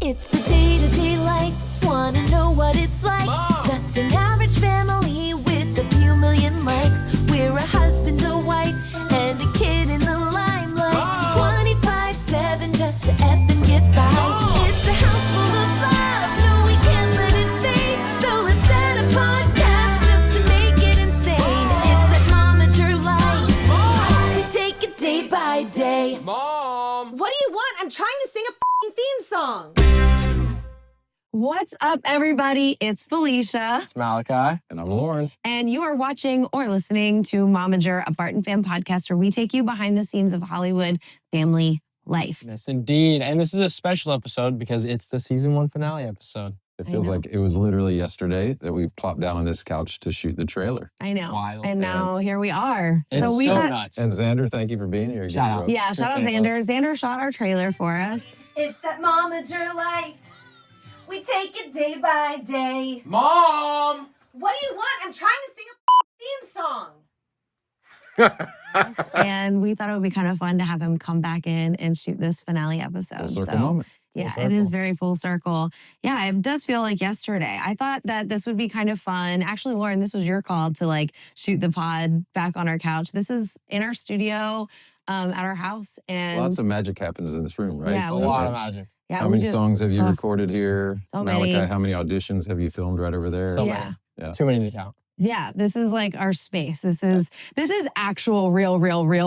It's the day-to-day life, wanna know what it's like. Mom. Just an average family with a few million likes. We're a husband, a wife, and a kid in the limelight. Mom. 24/7 just to F and get by. Mom. It's a house full of love, no we can't let it fade. So let's add a podcast just to make it insane. It's that momager life. Mom. We take it day by day. Mom. What do you want? I'm trying to sing a f***ing theme song. What's up, everybody? It's Felicia. It's Malachi. And I'm Loren. And you are watching or listening to MOMager, a Barton Fam podcast where we take you behind the scenes of Hollywood family life. Yes, indeed. And this is a special episode because it's the season 1 finale episode. It feels like it was literally yesterday that we plopped down on this couch to shoot the trailer. I know. Wild. And now here we are. It's so, nuts. And Xander, thank you for being here. Shout out. Yeah, shout out Xander. Xander shot our trailer for us. It's that momager life. We take it day by day. Mom. What do you want? I'm trying to sing a f***ing theme song. And we thought it would be kind of fun to have him come back in and shoot this finale episode. Full circle moment. Yeah, Full it is circle. very full circle. Yeah, it does feel like yesterday. I thought that this would be kind of fun. Actually, Loren, this was your call to like shoot the pod back on our couch. This is in our studio at our house. And Lots of magic happens in this room, right? Yeah, A lot of magic. yeah, How we many do- songs have you Oh, recorded here? so Malachi, many. how many auditions have you filmed right over there? So Yeah. Yeah. Too many to count. Yeah, this is like our space. This is actual real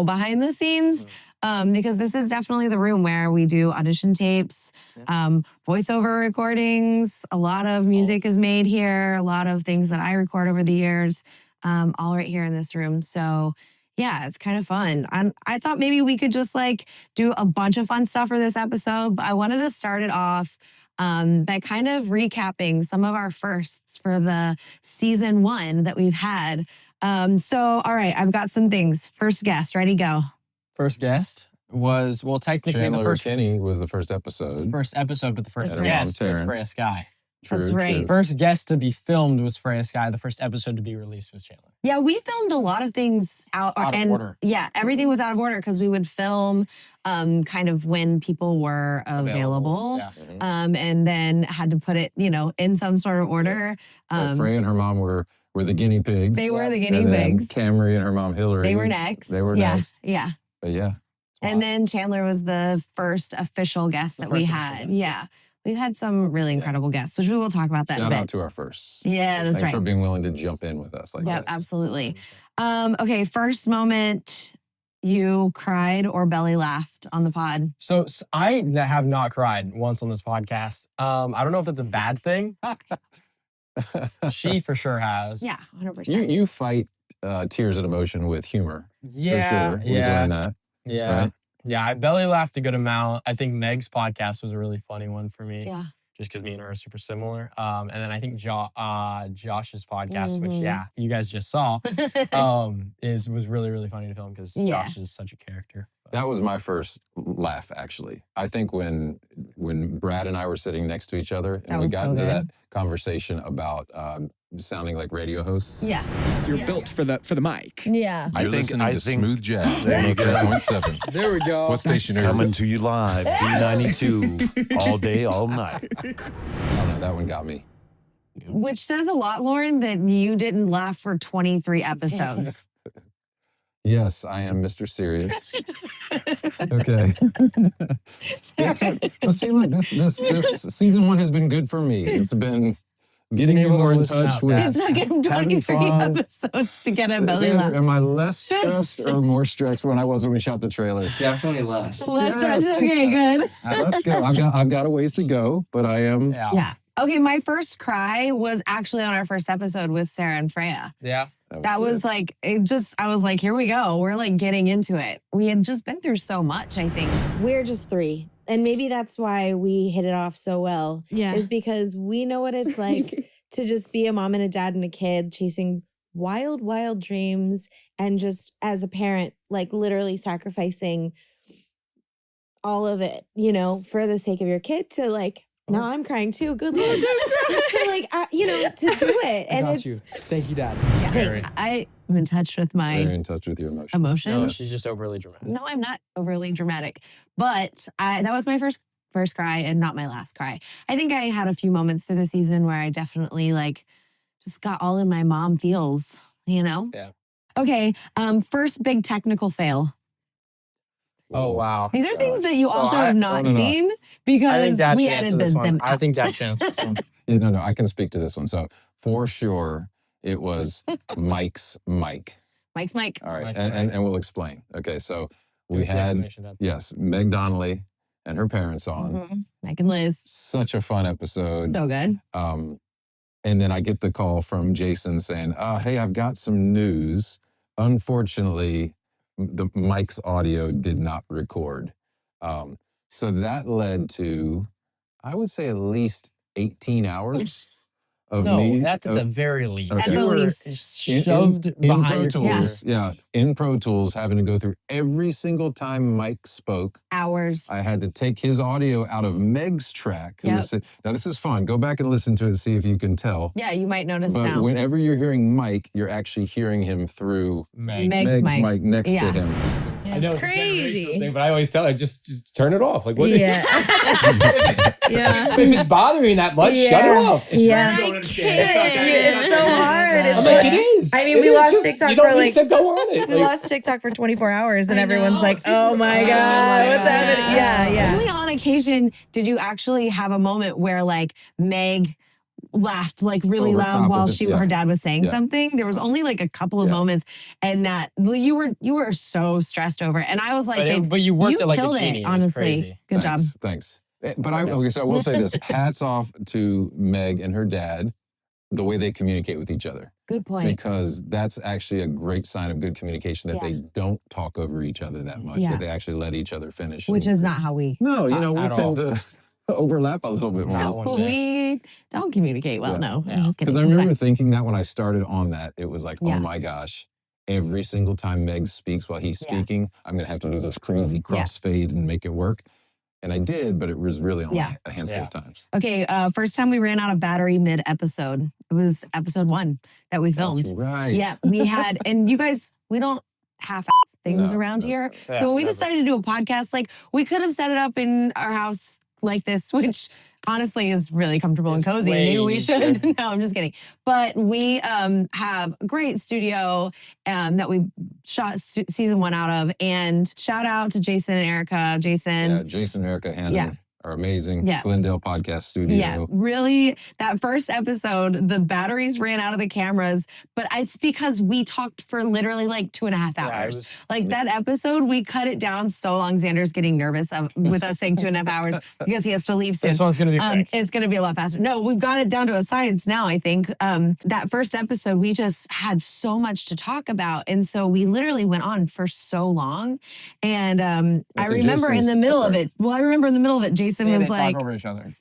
behind the scenes. Because this is definitely the room where we do audition tapes, voiceover recordings. A lot of music is made here. A lot of things that I record over the years, all right here in this room. So yeah, it's kind of fun. I thought maybe we could just like do a bunch of fun stuff for this episode, but I wanted to start it off by kind of recapping some of our firsts for the season 1 that we've had. So, all right, I've got some things. First guest, ready, go. First guest was, well, technically Chandler the first Kenny was the first episode. but the first That's right. guest was Taryn. Freya Sky. That's True, right. true. First guest to be filmed was Freya Sky. The first episode to be released was Chandler. Yeah, we filmed a lot of things out Out of and order. yeah, everything was out of order because we would film kind of when people were available. Yeah. And then had to put it, in some sort of order. Freya and her mom were the guinea pigs. They were the guinea and then pigs. Camry and her mom Hillary. They were next. They were yeah, next. Yeah. But yeah. And then Chandler was the first official guest that we first official had. guest. Yeah. We've had some really incredible guests, which we will talk about that in a Shout bit. out to our firsts. Yeah, that's Thanks right. for being willing to jump in with us like Yep, that. absolutely. Okay, first moment you cried or belly laughed on the pod. So I have not cried once on this podcast. I don't know if that's a bad thing. She for sure has. Yeah, 100%. You fight tears and emotion with humor. Yeah. For sure. We've Yeah. learned that. Yeah. Right? Yeah. I belly laughed a good amount. I think Meg's podcast was a really funny one for me. Yeah. Just because me and her are super similar. And then I think Josh's podcast, which Mhm. you guys just saw, was really, really funny to film because Yeah. Josh is such a character. That was my first laugh, actually. I think when Brad and I were sitting next to each other That and we was got so into good. that conversation about sounding like radio hosts. Yeah. You're built for the mic. Yeah. I You're think- listening I to think- Smooth Jazz. There you go. 107. There we go. What station is Coming it? to you live, B92, all day, all night. I don't know, that one got me. Which says a lot, Lauren, that you didn't laugh for 23 episodes. Yes, I am Mr. Serious. Okay. Well, see, look, this season 1 has been good for me. It's been getting me Able to more in loosen touch up, with yeah. It took him having 23 fun. episodes to get a Is belly it- laugh. Am I less stressed or more stressed when I was when we shot the trailer? Definitely less. Yes. Okay, good. Let's go. I've got a ways to go, but I am. Yeah. Yeah. Okay, my first cry was actually on our first episode with Sarah and Freya. Yeah. That was like, I was like, here we go. We're like getting into it. We had just been through so much, I think. We're just 3. And maybe that's why we hit it off so well. Yeah. Is because we know what it's like to just be a mom and a dad and a kid chasing wild, wild dreams. And just as a parent, like literally sacrificing all of it, for the sake of your kid to like, now I'm crying too. Good Lord. So like, to do it. And got it's, you. Thank you, Dad. Yeah, Very. I'm in touch with Very my in touch with your emotions. emotions. No, she's just overly dramatic. No, I'm not overly dramatic. But that was my first cry and not my last cry. I think I had a few moments through the season where I definitely like just got all in my mom feels, you know? Yeah. Okay. First big technical fail. Oh, wow. These are things that you So also I- have not no, no, no. seen I because think Dad we should answer edited this one. them I think out. Dad should answer this one. Yeah, no, I can speak to this one. So for sure, it was Mike's Mike. Mike's Mike. All right, Mike's and Mike. we'll explain. Okay, so Give we us the had, explanation, Dad. yes, Meg Donnelly and her parents on. Mhm. Mike and Liz. Such a fun episode. So good. And then I get the call from Jason saying, hey, I've got some news. Unfortunately, the Mike's audio did not record. So that led to, I would say, at least 18 hours of No, me. that's at the very least. Okay. At You the were least. shoved in behind Pro your Tools, computer. in Pro Tools, having to go through every single time Mike spoke. Hours. I had to take his audio out of Meg's track. Who was now, this is fun. Go back and listen to it, see if you can tell. Yeah, you might notice But now. whenever you're hearing Mike, you're actually hearing him through Meg. Meg's Meg's mic. mic next Yeah. to him. I know It's it's a generational crazy. thing, but I always tell her just turn it off. Like what? Yeah. Yeah. If it's bothering you that much, shut it off. It's Yeah. you don't I understand. It's not can't. that- It's so hard. It's I'm like- like, it is. I mean, It we is. lost Just- TikTok you don't for, need like- to go on it. We Like, lost TikTok for 24 hours and I everyone's know. like, oh my God, what's happening? Yeah, yeah. Only on occasion did you actually have a moment where like Meg laughed like really Over loud top while of it, yeah. her dad was saying Yeah. something. There was only like a couple of Yeah. moments, and that you were so stressed over it. And I was like, babe, But you worked you it like a killed genie. it, It was honestly. crazy. Good job. Thanks. But okay, so I will say this. Hats off to Meg and her dad, the way they communicate with each other. Good point. Because that's actually a great sign of good communication that Yeah. they don't talk over each other that much, Yeah. that they actually let each other finish. Which And- is not how we. no, you know, we At tend to overlap a little bit Not more. one bit. We don't communicate well. Yeah. No, Yeah. I'm just kidding. Because I It's remember fine. thinking that when I started on that, it was like, Yeah. oh my gosh, every single time Meg speaks while he's Yeah. speaking, I'm going to have to do this crazy crossfade and make it work. And I did, but it was really only Yeah. a handful Yeah. of times. Okay, first time we ran out of battery mid episode. It was episode 1 that we filmed. That's right. Yeah, we had, and you guys, we don't half things No, around no. here. Yeah, So when we never. decided to do a podcast, like we could have set it up in our house like this, which honestly is really comfortable and It's cozy. way Maybe we easier. should. No, I'm just kidding. But we have a great studio that we shot season 1 out of. And shout out to Jason and Erica. Jason. Yeah, Jason and Erica Hannon Yeah. are amazing. Yeah. Glendale Podcast Studio. Yeah, really. That first episode, the batteries ran out of the cameras, but it's because we talked for literally like 2.5 Yeah, it hours. was- Like that episode, we cut it down so long. Xander's getting nervous with us saying 2.5 hours because he has to leave soon. This one's gonna be quick. It's going to be a lot faster. No, we've got it down to a science now, I think. That first episode, we just had so much to talk about. And so we literally went on for so long. And I to remember in Jason's- the middle oh, of sorry. it, I remember in the middle of it, Jason See, was they like, talk over each other.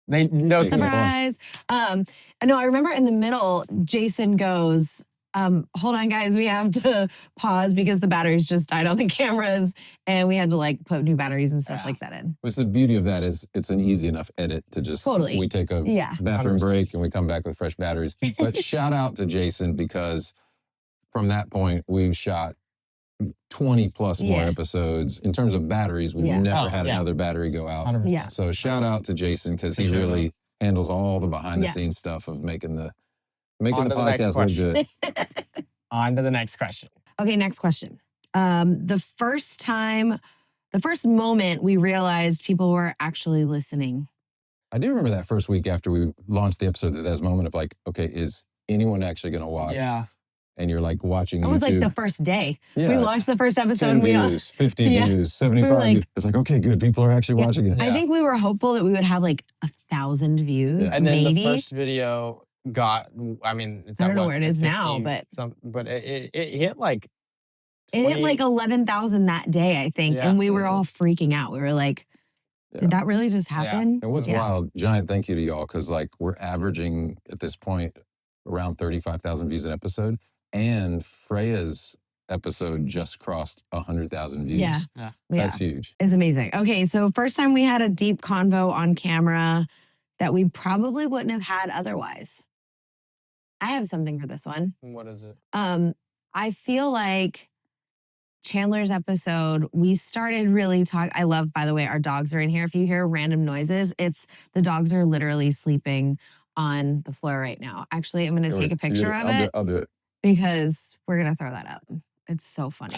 They know Jason- surprise. No, I remember in the middle, Jason goes, hold on, guys, we have to pause because the batteries just died on the cameras and we had to like put new batteries and stuff Yeah. like that in. Which the beauty of that is it's an easy enough edit to just, Totally. we take a Yeah. bathroom 100%. break and we come back with fresh batteries. But shout out to Jason because from that point, we've shot 20 plus more Yeah. episodes. In terms of batteries, we've Yeah. never Oh, had yeah. another battery go out. 100%. Yeah. So shout out to Jason because he For sure. really handles all the behind the Yeah. scenes stuff of making the On to the next podcast look question. good. On to the next question. Okay, next question. The first moment we realized people were actually listening. I do remember that first week after we launched the episode, that moment of like, okay, is anyone actually going to watch? Yeah. And you're like watching It was like YouTube. the first day. Yeah. We launched the first episode 10 and we views, 50 Yeah. views, 75 like- views. It's like, okay, good. People are actually Yeah. watching it. I think we were hopeful that we would have like 1,000 views, Yeah. And then maybe. the first video got, I mean, it's I at don't know what, where it is now, 50 but but it hit like it hit 20 like 11,000 that day, I think. Yeah. And we were all freaking out. We were like, Yeah. did that really just happen? And what's Yeah. wild, giant thank you to y'all, because like we're averaging at this point around 35,000 views an episode. And Freya's episode just crossed 100,000 views. Yeah. Yeah. Yeah. That's huge. It's amazing. Okay, so first time we had a deep convo on camera that we probably wouldn't have had otherwise. I have something for this one. What is it? I feel like Chandler's episode, we started really I love, by the way, our dogs are in here. If you hear random noises, it's the dogs are literally sleeping on the floor right now. Actually, I'm going to take a picture of it I'll do it. because we're going to throw that up. It's so funny.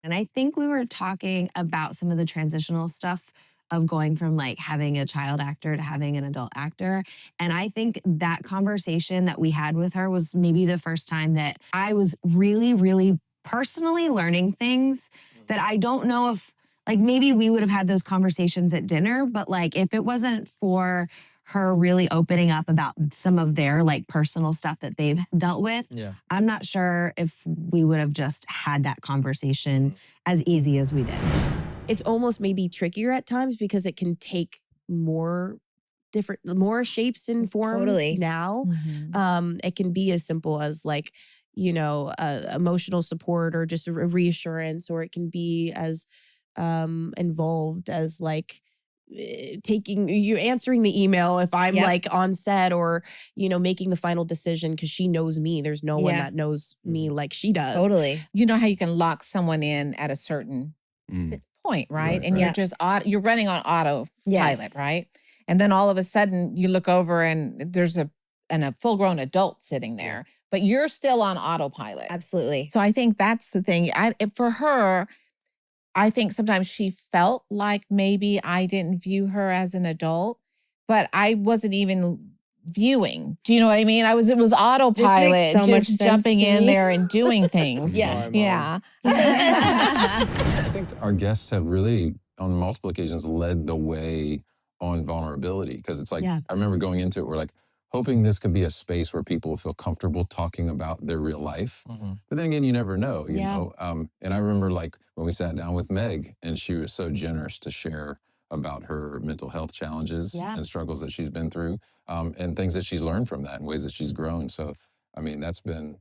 And I think we were talking about some of the transitional stuff of going from like having a child actor to having an adult actor. And I think that conversation that we had with her was maybe the first time that I was really, really personally learning things that I don't know if, like, maybe we would have had those conversations at dinner, but like if it wasn't for her really opening up about some of their like personal stuff that they've dealt with, I'm not sure if we would have just had that conversation as easy as we did. It's almost maybe trickier at times because it can take more shapes and forms now. It can be as simple as like, you know, emotional support or just a reassurance, or it can be as involved as like answering the email if I'm like on set, or, you know, making the final decision because she knows me. There's no one that knows me like she does. Totally. You know how you can lock someone in at a certain point, right? And you're just you're running on autopilot, right? And then all of a sudden you look over and there's a full-grown adult sitting there, but you're still on autopilot. Absolutely. So I think that's the thing. For her, I think sometimes she felt like maybe I didn't view her as an adult, but I wasn't even viewing. Do you know what I mean? It was autopilot, so much just jumping in there and doing things. I think our guests have really, on multiple occasions, led the way on vulnerability. Because it's like, I remember going into it, we're like, hoping this could be a space where people feel comfortable talking about their real life. But then again, you never know, you know? And I remember like when we sat down with Meg and she was so generous to share about her mental health challenges and struggles that she's been through, and things that she's learned from that and ways that she's grown. So, I mean, that's been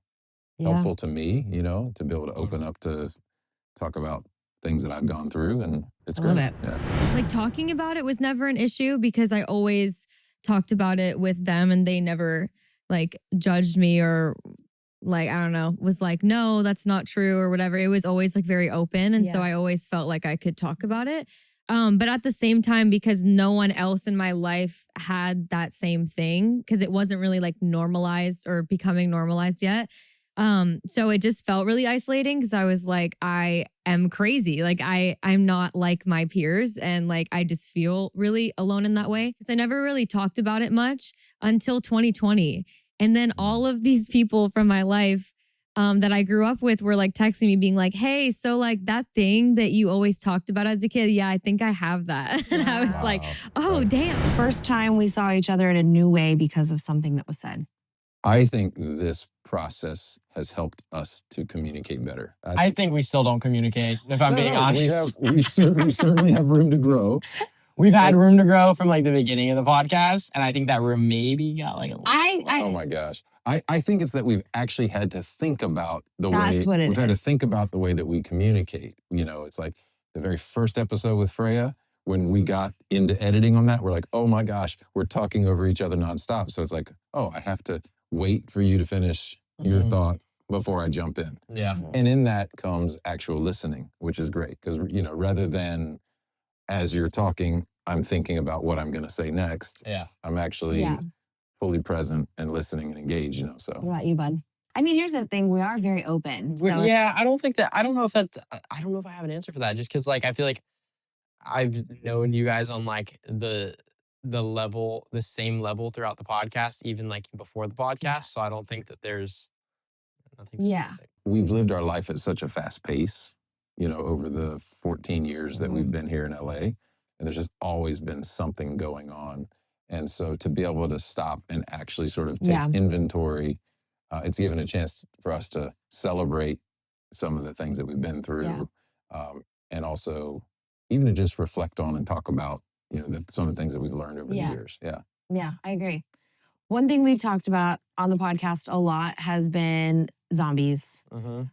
helpful to me, you know, to be able to open up to talk about things that I've gone through, and it's great. Like talking about it was never an issue because I always talked about it with them and they never like judged me or like, I don't know, was like, no, that's not true or whatever. It was always like very open. And so I always felt like I could talk about it. But at the same time, because no one else in my life had that same thing, because it wasn't really like normalized or becoming normalized yet. So it just felt really isolating because I was like, I am crazy. Like I'm not like my peers. And like, I just feel really alone in that way. Because I never really talked about it much until 2020. And then all of these people from my life that I grew up with were like texting me being like, hey, so like that thing that you always talked about as a kid. Yeah, I think I have that. And I was like, oh, damn. First time we saw each other in a new way because of something that was said. I think this process has helped us to communicate better. I think we still don't communicate, if I'm being honest. We certainly have room to grow. We've had room to grow from like the beginning of the podcast, and I think that room maybe got like a little. Oh my gosh. I think it's that we've actually had to think about the way we've had to think about the way that we communicate. You know, it's like the very first episode with Freya, when we got into editing on that, we're like, oh my gosh, we're talking over each other nonstop. So it's like, oh, I have to wait for you to finish your thought before I jump in. Yeah. And in that comes actual listening, which is great. Because, you know, rather than as you're talking, I'm thinking about what I'm going to say next. Yeah. I'm actually fully present and listening and engaged, you know, so. What about you, bud? I mean, here's the thing. We are very open. So I don't know if I have an answer for that. Just because like, I feel like I've known you guys on like the same level throughout the podcast, even like before the podcast. So I don't think that there's nothing specific. We've lived our life at such a fast pace, you know, over the 14 years that we've been here in LA. And there's just always been something going on. And so to be able to stop and actually sort of take inventory, it's given a chance for us to celebrate some of the things that we've been through. And also even to just reflect on and talk about, you know, some of the things that we've learned over the years. Yeah, I agree. One thing we've talked about on the podcast a lot has been zombies. I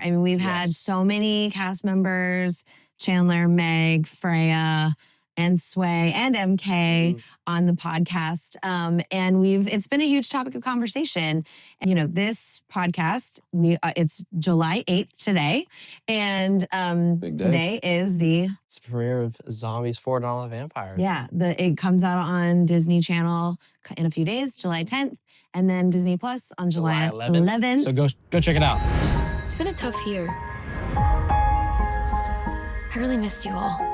mean, we've had so many cast members, Chandler, Meg, Freya, and Sway and MK on the podcast. And it's been a huge topic of conversation. And, you know, this podcast, it's July 8th today. And today is it's the premiere of Zombies for Dawn of the Vampire. Yeah, it comes out on Disney Channel in a few days, July 10th, and then Disney Plus on July 11th. So go check it out. It's been a tough year. I really missed you all.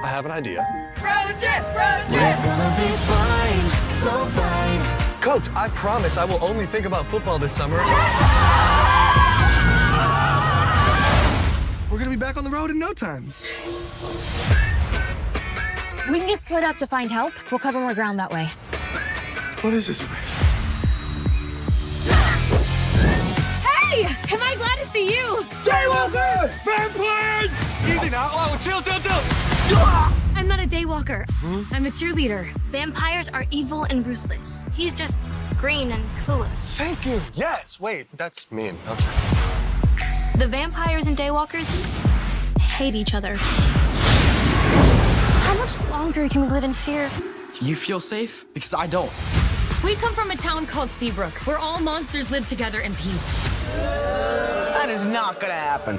I have an idea. Road trip! We're gonna be fine, so fine. Coach, I promise I will only think about football this summer. We're gonna be back on the road in no time. We can get split up to find help. We'll cover more ground that way. What is this place? Hey! Am I glad to see you? Daywalker! Vampires! Easy now. Oh, chill. I'm not a daywalker. I'm a cheerleader. Vampires are evil and ruthless. He's just green and clueless. Thank you. Yes. Wait, that's mean. Okay. The vampires and daywalkers hate each other. How much longer can we live in fear? You feel safe? Because I don't. We come from a town called Seabrook, where all monsters live together in peace. That is not gonna happen.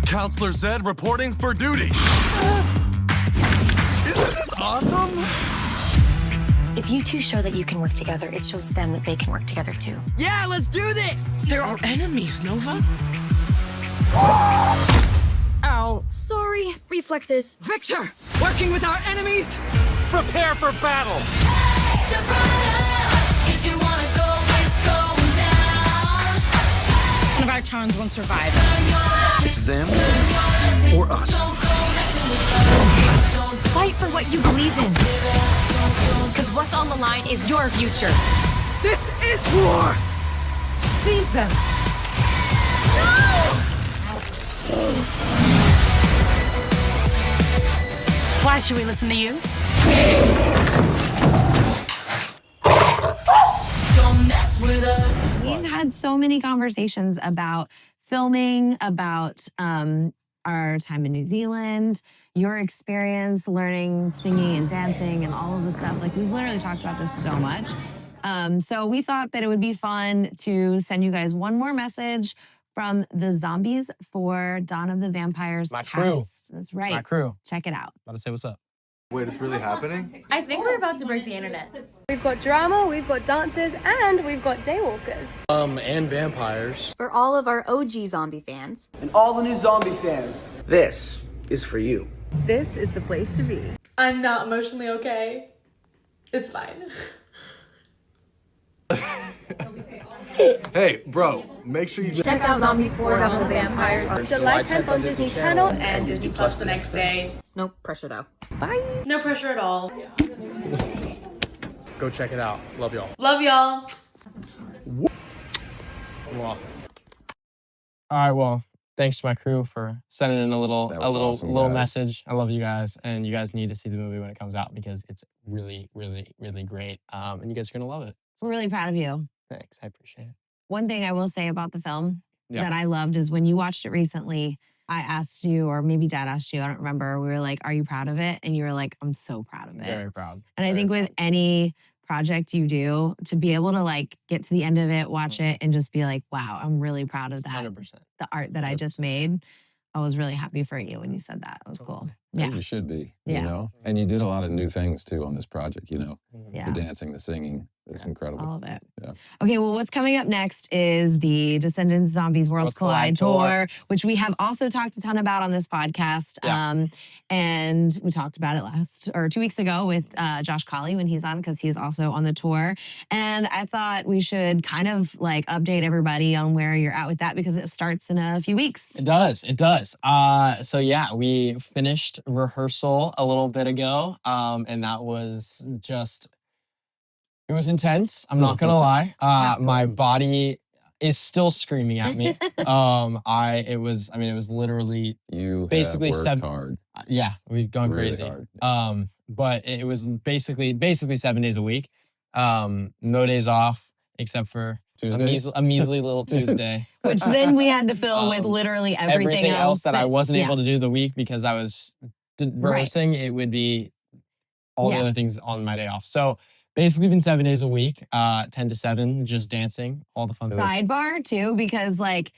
Counselor Zed reporting for duty. Isn't this awesome? If you two show that you can work together, it shows them that they can work together too. Yeah, let's do this. There are enemies, Nova. Ow. Sorry, reflexes. Victor, working with our enemies, prepare for battle. Step right up. If you wanna go, it's going down. One of our towns won't survive. It's them or us. Fight for what you believe in. Because what's on the line is your future. This is war. Seize them. Why should we listen to you? Don't mess with us. We've had so many conversations about filming, about our time in New Zealand, your experience learning singing and dancing and all of the stuff. Like, we've literally talked about this so much. So we thought that it would be fun to send you guys one more message from the Zombies for Dawn of the Vampires My crew. cast. That's right. My crew. Check it out. About to say what's up. Wait, it's really happening? I think we're about to break the internet. We've got drama, we've got dancers, and we've got daywalkers. And vampires. For all of our OG zombie fans, And all the new zombie fans. This is for you. this is the place to be. I'm not emotionally okay. It's fine. Hey, bro, make sure you Check out Zombies for Dawn of the Vampires on July 10th on Disney Channel And Disney Plus the next day. No pressure though. Bye. No pressure at all. Go check it out. Love y'all. Love y'all. All right, well, thanks to my crew for sending in a little awesome, guys. message. I love you guys, and you guys need to see the movie when it comes out because it's really, really, really great. And you guys are gonna love it. We're really proud of you. Thanks, I appreciate it. One thing I will say about the film Yeah. that I loved is when you watched it recently, I asked you, or maybe Dad asked you, I don't remember. We were like, "Are you proud of it?" And you were like, "I'm so proud of it." Very proud. And I think with any project you do, to be able to like get to the end of it, watch it, and just be like, "Wow, I'm really proud of that." 100%. The art that I just made. I was really happy for you when you said that. It was cool. As Yeah. you should be, Yeah. you know? And you did a lot of new things too on this project, you know? Yeah. The dancing, the singing. It's incredible. All of it. Yeah. Okay, well, what's coming up next is the Descendants Zombies Worlds Collide tour, which we have also talked a ton about on this podcast. Yeah. And we talked about it 2 weeks ago with Josh Colley when he's on, because he's also on the tour. And I thought we should kind of like update everybody on where you're at with that, because it starts in a few weeks. It does. So yeah, we finished rehearsal a little bit ago. And that was just, it was intense. I'm not gonna lie. My body is still screaming at me. It was literally You basically have worked hard. Yeah, we've gone Really crazy. hard. But it was basically 7 days a week. No days off except for Tuesdays? A measly little Tuesday. Which then we had to fill with literally everything else that I wasn't yeah. able to do the week because I was rehearsing. It would be all the other things on my day off. So basically been 7 days a week, 10 to 7, just dancing, all the fun things. Sidebar too, because like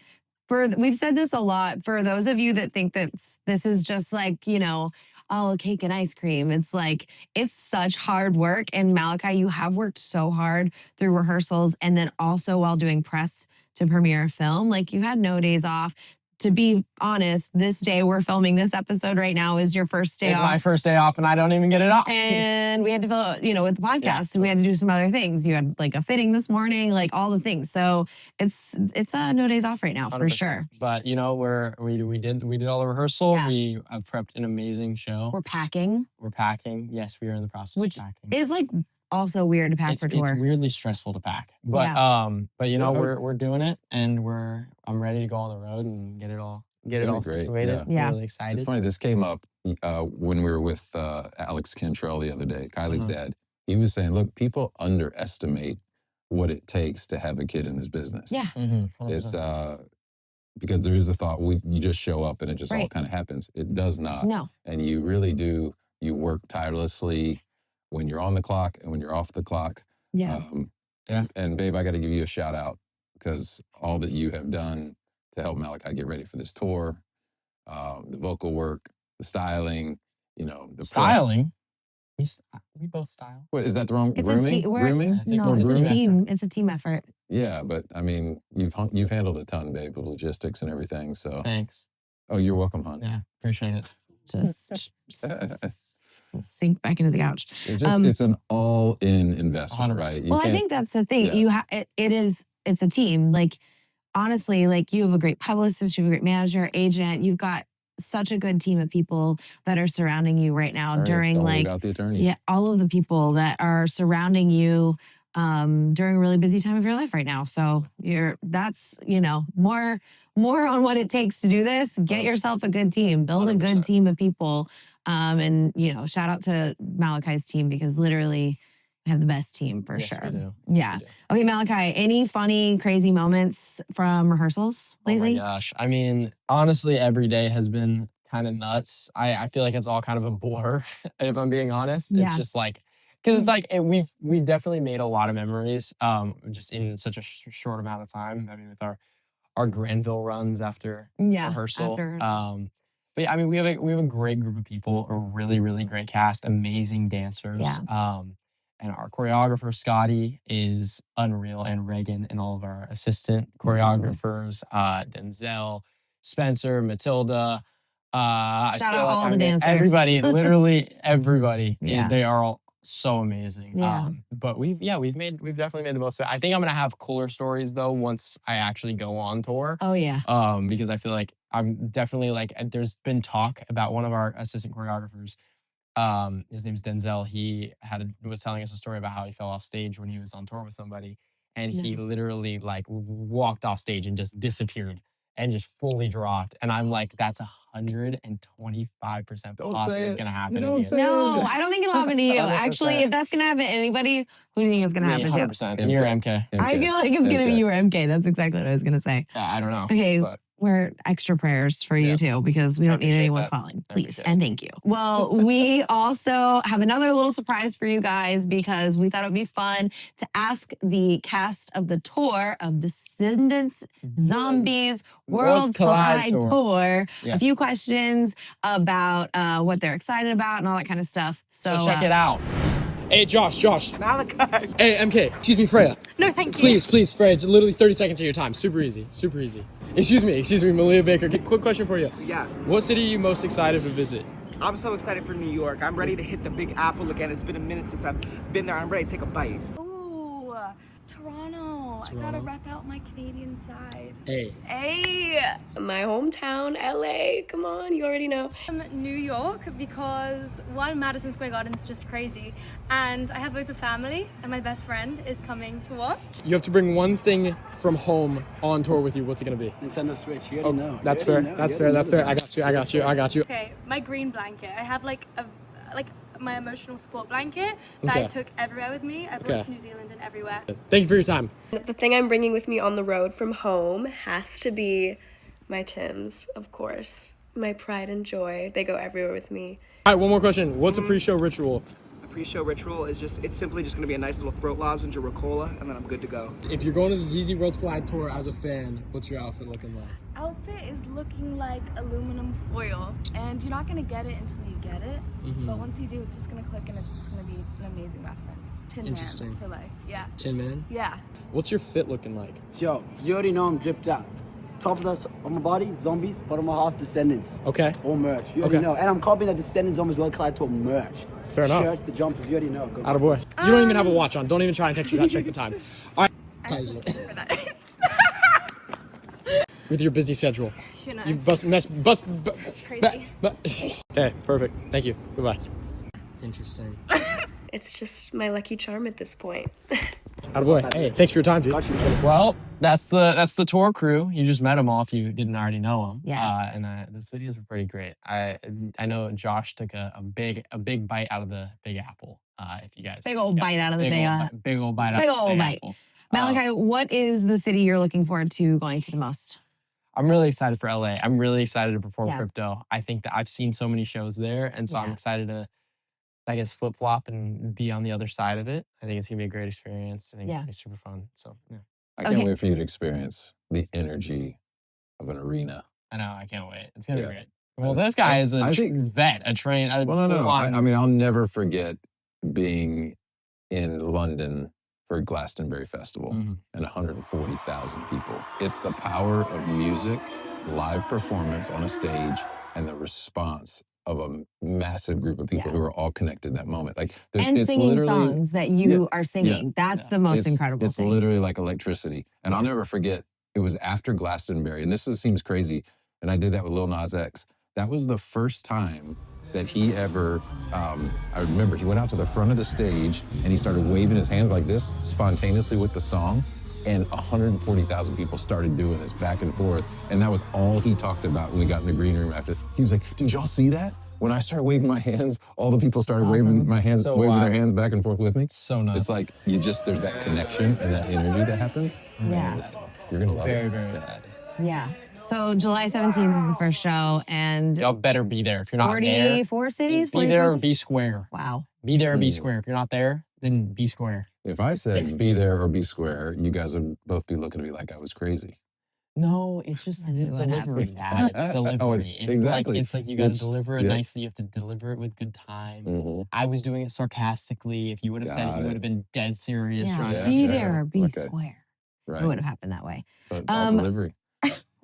we've said this a lot, for those of you that think that this is just like, you know, oh, cake and ice cream. It's like, it's such hard work. And Malachi, you have worked so hard through rehearsals and then also while doing press to premiere a film. Like, you had no days off. To be honest, this day we're filming this episode right now is your first day off. It's my first day off and I don't even get it off. And we had to fill, you know, with the podcast, we had to do some other things. You had like a fitting this morning, like all the things. So it's no days off right now 100%. For sure. But you know, we did all the rehearsal. Yeah. We prepped an amazing show. We're packing. Yes, we are in the process of packing. Is like also weird to pack for tour. It's weirdly stressful to pack. But you know, we're doing it and I'm ready to go on the road and get it all situated. Yeah. I'm really excited. It's funny, this came up when we were with Alex Cantrell the other day, Kylie's dad. He was saying, look, people underestimate what it takes to have a kid in this business. Yeah. It's because there is a thought, you just show up and it just all kind of happens. It does not. No. And you really do, you work tirelessly when you're on the clock and when you're off the clock. Yeah. And babe, I got to give you a shout out because all that you have done to help Malachi get ready for this tour, the vocal work, the styling, you know. The styling? We both style. What, is that the wrong? It's grooming? Grooming? No, it's a team. It's a team effort. Yeah, but I mean, you've handled a ton, babe, with logistics and everything. So thanks. Oh, you're welcome, hon. Yeah, appreciate it. Just sink back into the couch. It's just it's an all-in investment, 100%. Right? Well, I think that's the thing. Yeah. It's a team. Like, honestly, like, you have a great publicist, you have a great manager, agent. You've got such a good team of people that are surrounding you right now during like the attorneys. Yeah, all of the people that are surrounding you during a really busy time of your life right now. So that's, you know, more on what it takes to do this. Get yourself a good team, build 100%. A good team of people. And, you know, shout out to Malachi's team because literally we have the best team for sure. We do. Yeah. Okay, Malachi, any funny, crazy moments from rehearsals lately? Oh my gosh. I mean, honestly, every day has been kind of nuts. I feel like it's all kind of a blur, if I'm being honest. Yeah. It's just like, because it's like, we've definitely made a lot of memories just in such a short amount of time. I mean, with our Granville runs after rehearsal. But yeah, I mean, we have a great group of people, a really, really great cast, amazing dancers. Yeah. And our choreographer, Scotty, is unreal, and Reagan and all of our assistant choreographers, Denzel, Spencer, Matilda. Shout out all the dancers. Everybody, literally everybody. Yeah. They are all so amazing. Yeah. But we've definitely made the most of it. I think I'm gonna have cooler stories though once I actually go on tour. Oh yeah. Because I feel like I'm definitely like, there's been talk about one of our assistant choreographers. His name's Denzel. He was telling us a story about how he fell off stage when he was on tour with somebody, and he literally like walked off stage and just disappeared and just fully dropped. And I'm like, that's 125% possible it's gonna happen. No, I don't think it'll happen to you. 100%. Actually, if that's gonna happen to anybody, who do you think it's gonna happen to? 100%. And you're MK. I feel like it's gonna be you or MK. That's exactly what I was gonna say. Yeah, I don't know. Okay. We're extra prayers for you too, because we don't need anyone calling. Please and thank you. Well, we also have another little surprise for you guys because we thought it would be fun to ask the cast of the tour of Descendants, Zombies, Worlds Collide Tour a few questions about what they're excited about and all that kind of stuff. So check it out. Hey, Josh. Malachi. Hey, MK. Excuse me, Freya. No, thank you. Please, Freya. Literally 30 seconds of your time. Super easy. Excuse me, Malia Baker. Quick question for you. Yeah. What city are you most excited to visit? I'm so excited for New York. I'm ready to hit the Big Apple again. It's been a minute since I've been there. I'm ready to take a bite. Ooh, Toronto. I gotta rep out my Canadian side. Hey. My hometown, LA. Come on, you already know. New York, because one, Madison Square Garden's just crazy. And I have loads of family, and my best friend is coming to watch. You have to bring one thing from home on tour with you. What's it gonna be? Nintendo Switch. You already know. That's fair. I got you. Okay, my green blanket. I have like a like my emotional support blanket that I Okay. took everywhere with me. I brought Okay. it to New Zealand and everywhere. Thank you for your time. The thing I'm bringing with me on the road from home has to be my Tims, of course. My pride and joy. They go everywhere with me. All right, one more question. What's a pre-show ritual? A pre-show ritual is it's simply just gonna be a nice little throat lozenge or Ricola, and then I'm good to go. If you're going to the Jeezy Worlds Collide tour as a fan, what's your outfit looking like? Outfit is looking like aluminum foil, and you're not gonna get it until you get it. Mhm. But once you do, it's just gonna click, and it's just gonna be an amazing reference. Tin Interesting. Man for life. Yeah. Tin Man? Yeah. What's your fit looking like? Yo, you already know I'm dripped out. Top of my body, zombies. Bottom of my half, Descendants. Okay. All merch. You already Okay. know. And I'm copying that Descendants Zombies World Collide Tour merch. Fair enough. Shirts, the jumpers. You already know. Go Attaboy. You don't even have a watch on. Don't even try and check the time. All right. With your busy schedule. You know. You It's crazy. Okay, perfect. Thank you. Goodbye. Interesting. It's just my lucky charm at this point. Attaboy. Hey, thanks for your time, dude. Well, that's the tour crew. You just met them all if you didn't already know them. Yeah. And those videos were pretty great. I know Josh took a big bite out of the Big Apple. If you guys Big old bite out of the big old bite out Big of the old Big bite. Apple. Malachi, what is the city you're looking forward to going to the most? I'm really excited for LA. I'm really excited to perform Yeah. crypto. I think that I've seen so many shows there, and so I'm Yeah. excited to, I guess, flip flop and be on the other side of it. I think it's gonna be a great experience. I think it's Yeah. gonna be super fun. So yeah, I can't wait for you to experience the energy of an arena. I know. I can't wait. It's gonna Yeah. be great. Well, this guy is a I think- vet, a train. Well, no. I mean, I'll never forget being in London for Glastonbury Festival and 140,000 people. It's the power of music, live performance on a stage, and the response of a massive group of people who are all connected in that moment. Like, And it's singing literally- songs that you are Yeah. singing. That's the most incredible It's thing. literally like electricity. And I'll never forget, it was after Glastonbury, and seems crazy, and I did that with Lil Nas X. That was the first time that he ever, I remember he went out to the front of the stage and he started waving his hand like this spontaneously with the song, and 140,000 people started doing this back and forth. And that was all he talked about when we got in the green room after. He was like, did y'all see that? When I started waving my hands, all the people started waving my hands, So waving their wild. hands back and forth with me. So nice. It's like, there's that connection and that energy that happens. Yeah. You're gonna love Very, it. very excited. Yeah. So July 17th is the first show, and Y'all better be there. If you're not there, 44 cities? be there or 44 be square. Wow. Be there or be square. If you're not there, then be square. If I said be there or be square, you guys would both be looking at me like I was crazy. No, it's just the delivery, Dad. It's delivery. Oh, it's- exactly. It's like you got to It's- deliver it yeah. nicely. You have to deliver it with good time. Mhm. I was doing it sarcastically. If you would have said it, Got you it. would have been dead serious. Yeah. trying to- Be there or be Okay. square. Right. It would have happened that way. So it's all delivery.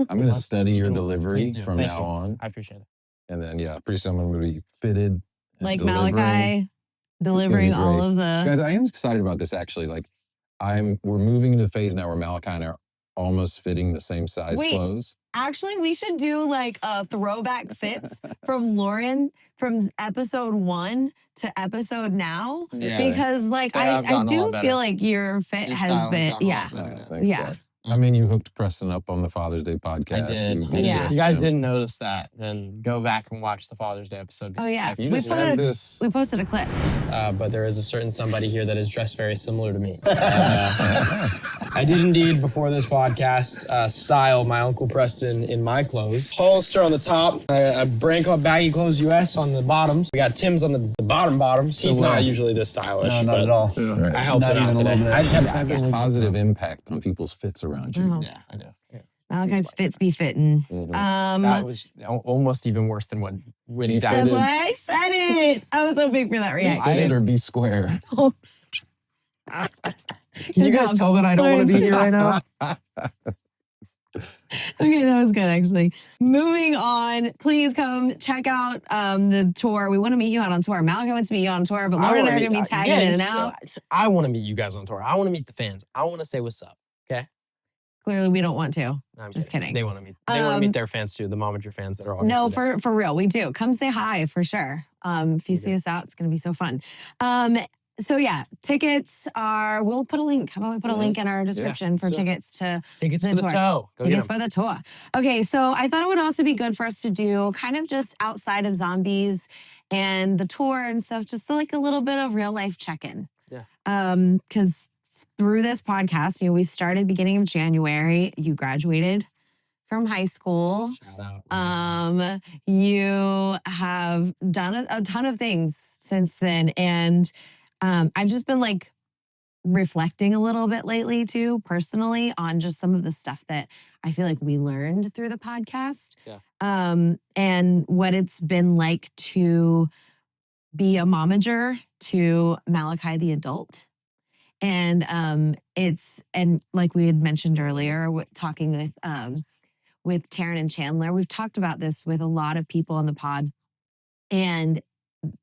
I'm going to study your delivery Please do. from Thank now you. on. I appreciate it. And then, pretty soon I'm going to be fitted. and Like delivering. Malachi delivering It's gonna all be of great. the. Guys, I am excited about this actually. Like, we're moving into the phase now where Malachi and I are almost fitting the same size Wait. clothes. Actually, we should do like a throwback fits from Loren from episode 1 to episode now. Yeah. Because like Yeah, I've I gotten a do lot better. feel like your fit Your has style has been gotten a lot yeah. better. Thanks, Yeah. guys. I mean, you hooked Preston up on the Father's Day podcast. I did. You Yeah. If you guys didn't notice that, then go back and watch the Father's Day episode. Oh yeah. You We just had posted this. we posted a clip. But there is a certain somebody here that is dressed very similar to me. I did indeed, before this podcast, style my Uncle Preston in my clothes. Holster on the top, a brand called Baggy Clothes US on the bottoms. We got Tim's on the bottoms. He's not usually this stylish. No, not but at all. I helped Not it out even a today. little bit. I just have Have this positive impact on people's fits around you. Oh. Yeah, I do. Yeah. Malachi's fits be fitting. Mhm. That was almost even worse than what Whitney That's died. why I said it. I was so big for that Be reaction. fitted or be square. Can you guys tell that I don't want to be here right now? Okay, that was good actually. Moving on, please come check out the tour. We want to meet you out on tour. Malachi wants to meet you on tour, but Lauren and I are going to be tagging in and out. I want to meet you guys on tour. I want to meet the fans. I want to say what's up. Okay. Clearly, we don't want to. No, I'm Just kidding. They want to meet. They want to meet their fans too. The Momager fans that are all. No, gonna be for real, we do. Come say hi for sure. If you see us out, it's going to be so fun. So yeah, tickets are. We'll put a link. How about we put a link in our description for tickets to Tickets the to the tour. toe. Go Tickets get 'em. for the tour. Okay, so I thought it would also be good for us to do kind of just outside of zombies and the tour and stuff, just like a little bit of real life check-in. Yeah. Because through this podcast, we started beginning of January. You graduated from high school. Shout out. You have done a ton of things since then. And I've just been like reflecting a little bit lately too, personally, on just some of the stuff that I feel like we learned through the podcast. Yeah. And what it's been like to be a momager to Malachi the adult. And and like we had mentioned earlier, talking with Taryn and Chandler, we've talked about this with a lot of people on the pod. And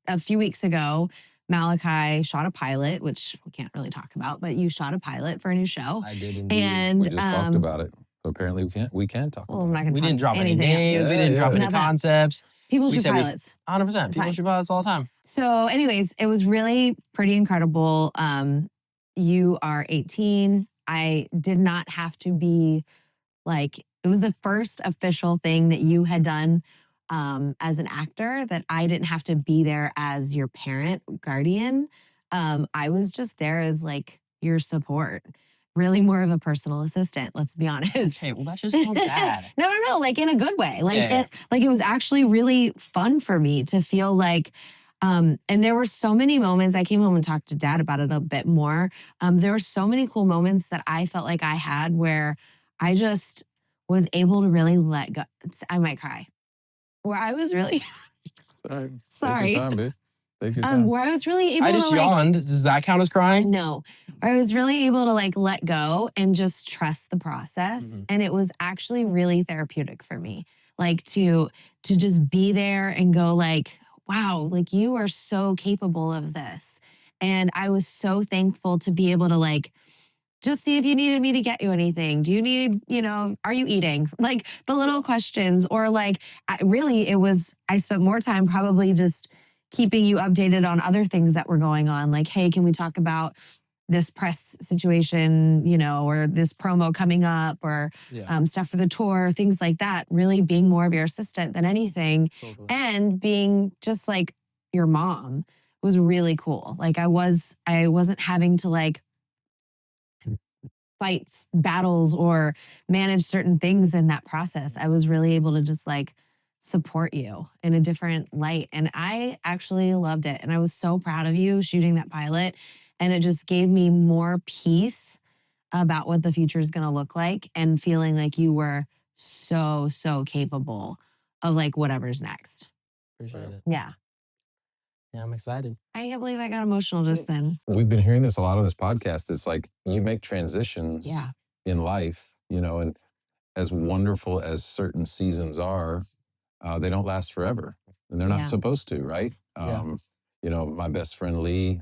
a few weeks ago, Malachi shot a pilot, which we can't really talk about, but you shot a pilot for a new show. I did indeed. And We just talked about it. So apparently we can talk well, about I'm not it. going to We talk didn't drop any anything names. else. We didn't drop any Nothing. concepts. People We shoot said 100%. 100%. People shoot pilots all the time. So anyways, it was really pretty incredible. You are 18. I did not have to be like, it was the first official thing that you had done as an actor that I didn't have to be there as your parent, guardian. I was just there as like your support. Really more of a personal assistant, let's be honest. Okay, well, that just sounds bad. No, like in a good way. Like, Yeah. it was actually really fun for me to feel like, and there were so many moments, I came home and talked to Dad about it a bit more. There were so many cool moments that I felt like I had where I just was able to really let go. I might cry. Where I was really, sorry. Take your time, babe. Take your time. Where I was really able I just to like, yawned. Does that count as crying? no, I was really able to like let go and just trust the process. And it was actually really therapeutic for me. Like to just be there and go like, wow, like you are so capable of this. And I was so thankful to be able to like, just see if you needed me to get you anything. Do you need, are you eating? Like the little questions or like, I spent more time probably just keeping you updated on other things that were going on. Like, hey, can we talk about this press situation, or this promo coming up or stuff for the tour, things like that. Really being more of your assistant than anything. Totally. And being just like your mom was really cool. Like I wasn't having to like fight battles or manage certain things in that process. I was really able to just like support you in a different light. And I actually loved it. And I was so proud of you shooting that pilot. And it just gave me more peace about what the future is going to look like and feeling like you were so, so capable of like whatever's next. Appreciate it. Yeah. Yeah, I'm excited. I can't believe I got emotional just then. We've been hearing this a lot on this podcast. It's like you make transitions Yeah. in life, and as wonderful as certain seasons are, they don't last forever. And they're not Yeah. supposed to, right? My best friend Lee,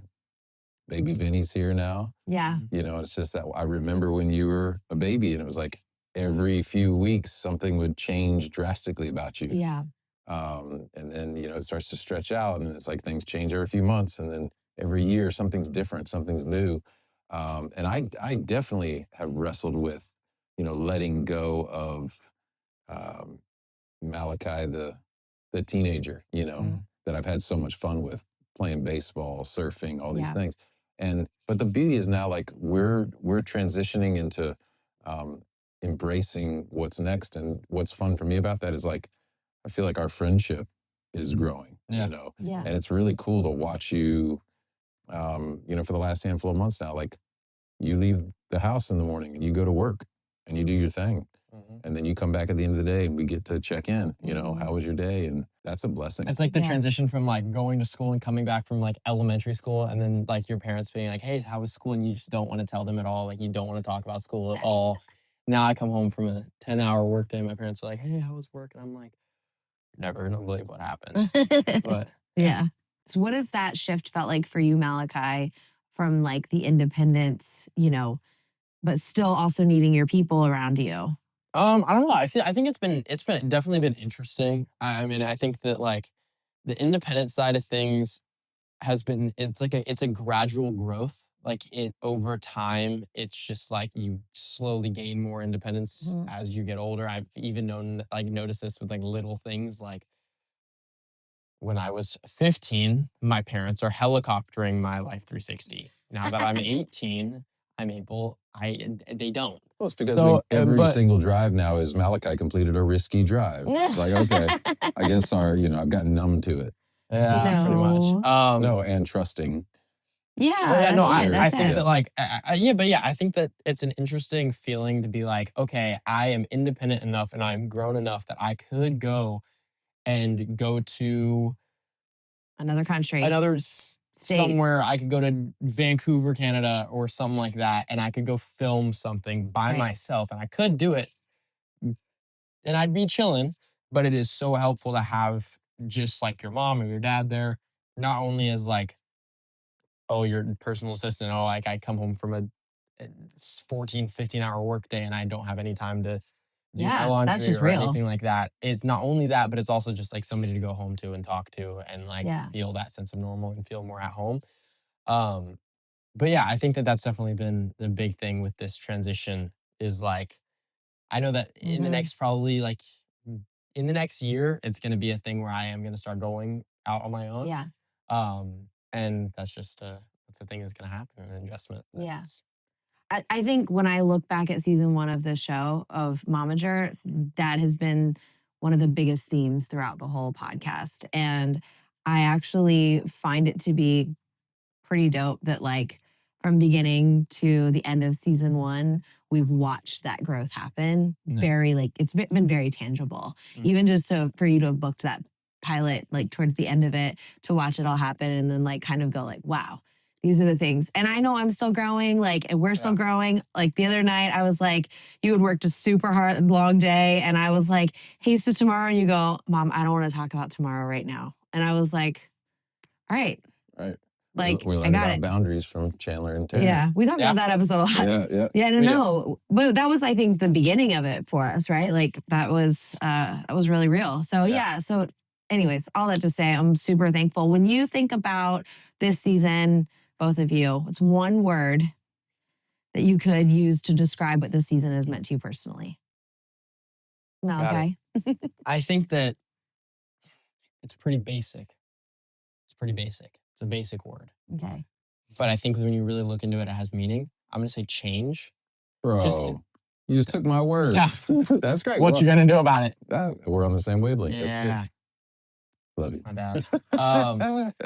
baby Vinny's here now. Yeah. It's just that I remember when you were a baby and it was like every few weeks something would change drastically about you. Yeah. And then, it starts to stretch out and it's like things change every few months. And then every year something's different, something's new. And I definitely have wrestled with, letting go of Malachi, the teenager, that I've had so much fun with, playing baseball, surfing, all these things. But the beauty is now like we're transitioning into embracing what's next. And what's fun for me about that is like, I feel like our friendship is growing, Yeah. and it's really cool to watch you, for the last handful of months now, like you leave the house in the morning and you go to work and you do your thing. And then you come back at the end of the day and we get to check in, how was your day? And that's a blessing. It's like the transition from like going to school and coming back from like elementary school and then like your parents being like, hey, how was school? And you just don't want to tell them at all. Like you don't want to talk about school at all. Now I come home from a 10-hour workday. My parents are like, hey, how was work? And I'm like, never gonna believe what happened. But yeah. So what has that shift felt like for you, Malachi, from like the independence, but still also needing your people around you? I don't know. I think it's been definitely been interesting. I mean, I think that like the independent side of things has been, it's a gradual growth. Like over time, it's just like you slowly gain more independence as you get older. I've even noticed this with like little things. Like when I was 15, my parents are helicoptering my life 360. Now that I'm 18, they don't. Well, it's because every single drive now is Malachi completed a risky drive. It's like, okay, I guess I've gotten numb to it. Yeah, pretty much. No, and trusting. I think that I think that it's an interesting feeling to be like, okay, I am independent enough and I'm grown enough that I could go to another country, somewhere. I could go to Vancouver, Canada, or something like that, and I could go film something by myself, and I could do it, and I'd be chilling. But it is so helpful to have just like your mom or your dad there, not only as like, oh, your personal assistant. Oh, like I come home from a 14, 15-hour workday and I don't have any time to do my laundry that's just or real. anything like that. It's not only that, but it's also just like somebody to go home to and talk to and like feel that sense of normal and feel more at home. But yeah, I think that that's definitely been the big thing with this transition is like, I know that in the next in the next year, it's going to be a thing where I am going to start going out on my own. Yeah. And that's just that's the thing that's going to happen, an adjustment. Yes. I think when I look back at season 1 of this show of MOMager, that has been one of the biggest themes throughout the whole podcast. And I actually find it to be pretty dope that like from beginning to the end of season 1, we've watched that growth happen. Very like, it's been very tangible. Even just for you to have booked that pilot, like towards the end of it, to watch it all happen and then like kind of go like, wow, these are the things. And I know I'm still growing, like, and we're still growing. Like the other night, I was like, you had worked a super hard, long day. And I was like, hey, so tomorrow, and you go, Mom, I don't want to talk about tomorrow right now. And I was like, all right. Right. Like, we learned about boundaries from Chandler and Terry. Yeah, we talked about that episode a lot. Yeah, no. But that was, I think, the beginning of it for us, right? Like that was really real. So so anyways, all that to say, I'm super thankful. When you think about this season, both of you, what's one word that you could use to describe what this season has meant to you personally? Malachi? I think that it's pretty basic. It's a basic word. Okay. But I think when you really look into it, it has meaning. I'm going to say change. Bro, you just took my word. Yeah. That's great. What you going to do about it? We're on the same wavelength. Yeah. Love you. My bad.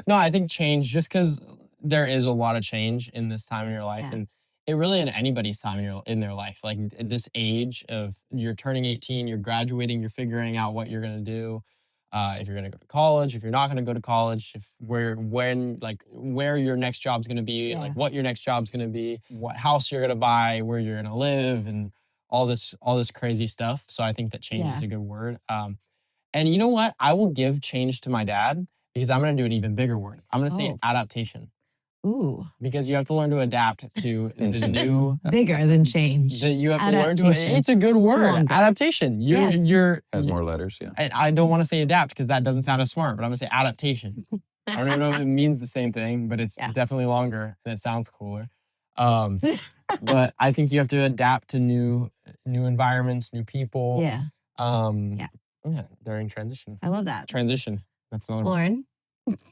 No, I think change, just because there is a lot of change in this time in your life. And it really in anybody's time in their life. Like at this age of you're turning 18, you're graduating, you're figuring out what you're going to do. If you're going to go to college, if you're not going to go to college, where your next job's going to be, like what your next job's going to be, what house you're going to buy, where you're going to live, and all this crazy stuff. So I think that change is a good word. And you know what? I will give change to my dad because I'm going to do an even bigger word. I'm going to say adaptation. Ooh. Because you have to learn to adapt to the new. Bigger than change. You have to learn to. It's a good word. Longer. Adaptation. Has more letters. Yeah. I don't want to say adapt because that doesn't sound as smart, but I'm gonna say adaptation. I don't even know if it means the same thing, but it's definitely longer and it sounds cooler. But I think you have to adapt to new environments, new people. Yeah. During transition. I love that. Transition. That's another Loren.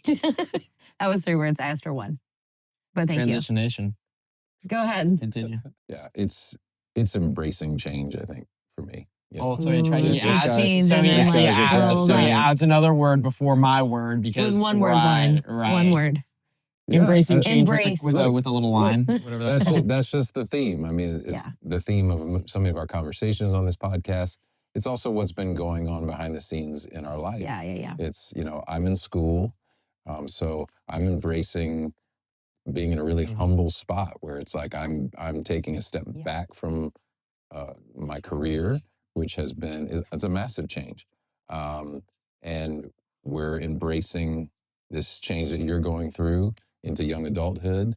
That was 3 words. I asked for 1. But thank you. Transitionation. Go ahead. Continue. Yeah, it's embracing change, I think, for me. Yeah. Oh, so he adds another word before my word because it was one word line. Right. One word. Yeah, embracing change embrace. with a little line. Whatever that's just the theme. I mean, it's the theme of some of our conversations on this podcast. It's also what's been going on behind the scenes in our life. Yeah. It's, I'm in school, so I'm embracing being in a really humble spot where it's like I'm taking a step back from my career, which has been, it's a massive change. And we're embracing this change that you're going through into young adulthood.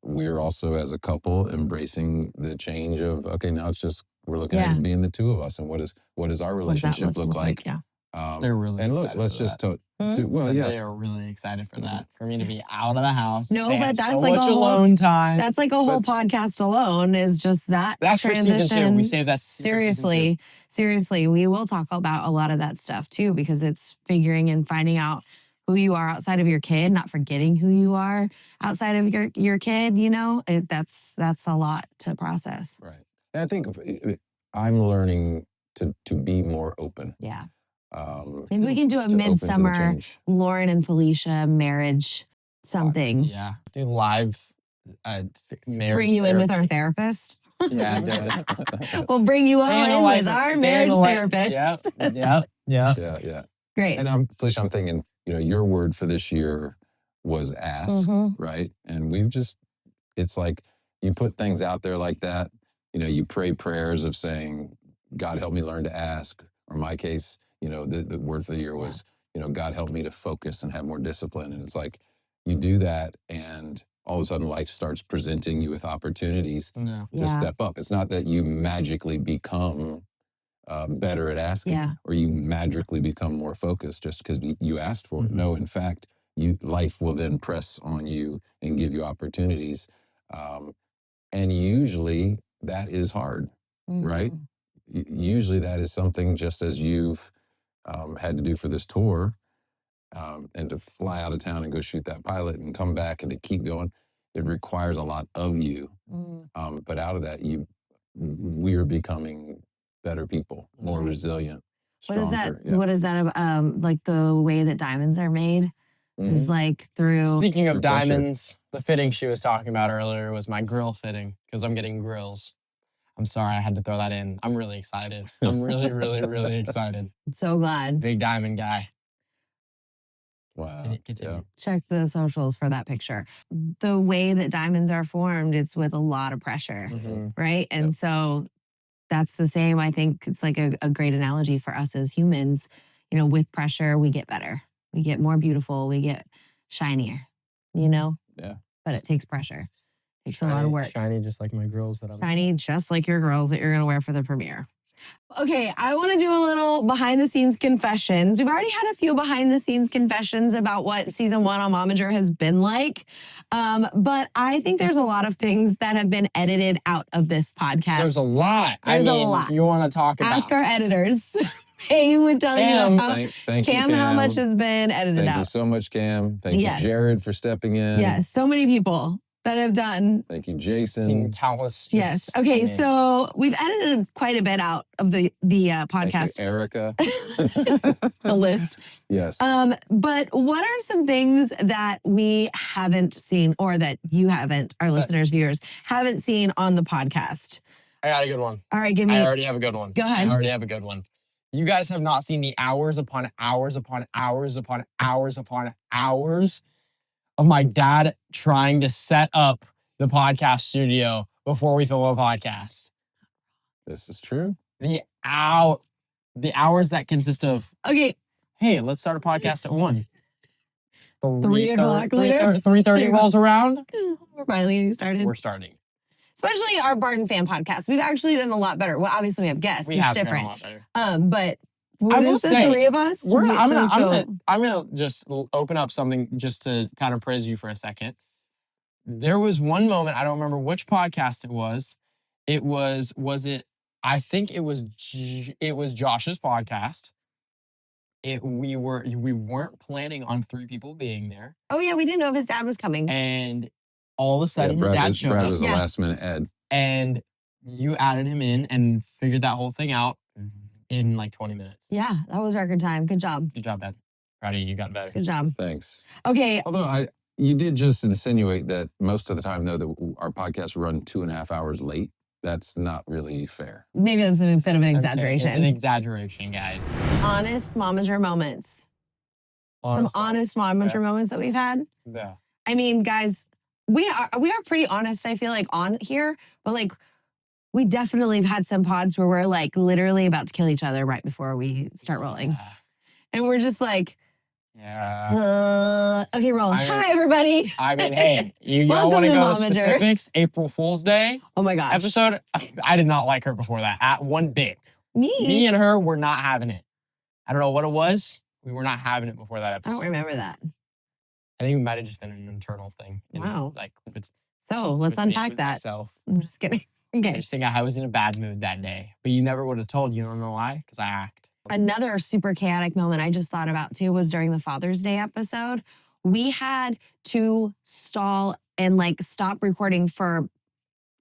We're also, as a couple, embracing the change of, okay, now it's just, we're looking at it being the two of us. And what does our relationship look like They're really and look, excited let's for just that. well, yeah. They are really excited for that. For me to be out of the house. No, They but have that's so like much a whole alone time. That's like a whole podcast alone. Is just that That's for transition. season 2. We saved that for season 2. Seriously, we will talk about a lot of that stuff too, because it's figuring and finding out who you are outside of your kid, not forgetting who you are outside of your kid. You know, that's a lot to process. Right. And I think I'm learning to be more open. Yeah. Maybe we can do a open to the midsummer change. Lauren and Felicia marriage something. Yeah. Do live marriage. Bring you in with our therapist. Yeah, do it. We'll bring you all in with our marriage therapist. Yeah. Yeah. Great. And Felicia, I'm thinking, your word for this year was ask, right? And it's like you put things out there like that. You pray prayers of saying, God, help me learn to ask. Or in my case, the word for the year was, God, help me to focus and have more discipline. And it's like you do that, and all of a sudden life starts presenting you with opportunities to step up. It's not that you magically become better at asking or you magically become more focused just because you asked for it. No, in fact, life will then press on you and give you opportunities. And usually that is hard, right? Usually that is something, just as you've had to do for this tour, and to fly out of town and go shoot that pilot and come back and to keep going. It requires a lot of you. But out of that, we're becoming better people, more resilient, stronger. What is that like the way that diamonds are made? Is like through. Speaking of diamonds, the fitting she was talking about earlier was my grill fitting, because I'm getting grills. I'm sorry, I had to throw that in. I'm really excited. I'm really, really, really excited. So glad. Big diamond guy. Wow. Continue. Check the socials for that picture. The way that diamonds are formed, it's with a lot of pressure, right? And so that's the same. I think it's like a great analogy for us as humans. With pressure, we get better. We get more beautiful. We get shinier, Yeah. But it takes pressure. It takes a lot of work. Shiny just like my grills that I'm Shiny just like your grills that you're going to wear for the premiere. Okay, I want to do a little behind the scenes confessions. We've already had a few behind the scenes confessions about what season 1 on Momager has been like. But I think there's a lot of things that have been edited out of this podcast. There's a lot. There's a lot. You want to talk about. Ask our editors. They would tell you how, thank you, Cam, how much has been edited out. Thank you so much, Cam. Thank you, Jared, for stepping in. Yes, so many people that have done. Thank you, Jason. Seen countless. Yes. Okay, so we've edited quite a bit out of the podcast. Thank you, Erica. The list. Yes. But what are some things that we haven't seen, or that you haven't, our listeners, viewers, haven't seen on the podcast? I got a good one. All right, give me. I already have a good one. Go ahead. I already have a good one. You guys have not seen the hours upon hours upon hours upon hours upon hours of my dad trying to set up the podcast studio before we film a podcast. This is true. The hours that consist of, okay, hey, let's start a podcast at 1. 3 o'clock later. 3:30 rolls around. We're finally getting started. We're starting. Especially our Barton Fam podcast. We've actually done a lot better. Well, obviously we have guests. We it's have different. done a lot better. But what is the 3 of us? I'm gonna just open up something just to kind of praise you for a second. There was one moment, I don't remember which podcast it was. I think it was Josh's podcast. We weren't planning on 3 people being there. Oh yeah, we didn't know if his dad was coming. And all of a sudden his dad showed up. Brad was a last minute Ed. And you added him in and figured that whole thing out in like 20 minutes. Yeah, that was record time. Good job. Good job, Dad. Proud of you. You got better. Good job. Thanks. Okay. Although you did just insinuate that most of the time, though, that our podcasts run 2.5 hours late. That's not really fair. Maybe that's a bit of an exaggeration. It's an exaggeration, guys. Honest momager moments. Honest Some honest momager moments that we've had. Yeah. I mean, guys, we are pretty honest, I feel like, on here, but like we definitely have had some pods where we're like literally about to kill each other right before we start rolling. And we're just like, okay, roll. Hi, everybody. I mean, hey, y'all want to go to specifics? April Fool's Day. Oh my gosh. Episode. I did not like her before that. At one bit. Me and her were not having it. I don't know what it was. We were not having it before that I episode. don't remember that. I think it might have just been an internal thing. Wow. Like, So let's unpack that. Myself. I'm just kidding. I Okay. just think I was in a bad mood that day. But you never would have told. You don't know why? Because I act. Another super chaotic moment I just thought about too was during the Father's Day episode. We had to stall and like stop recording for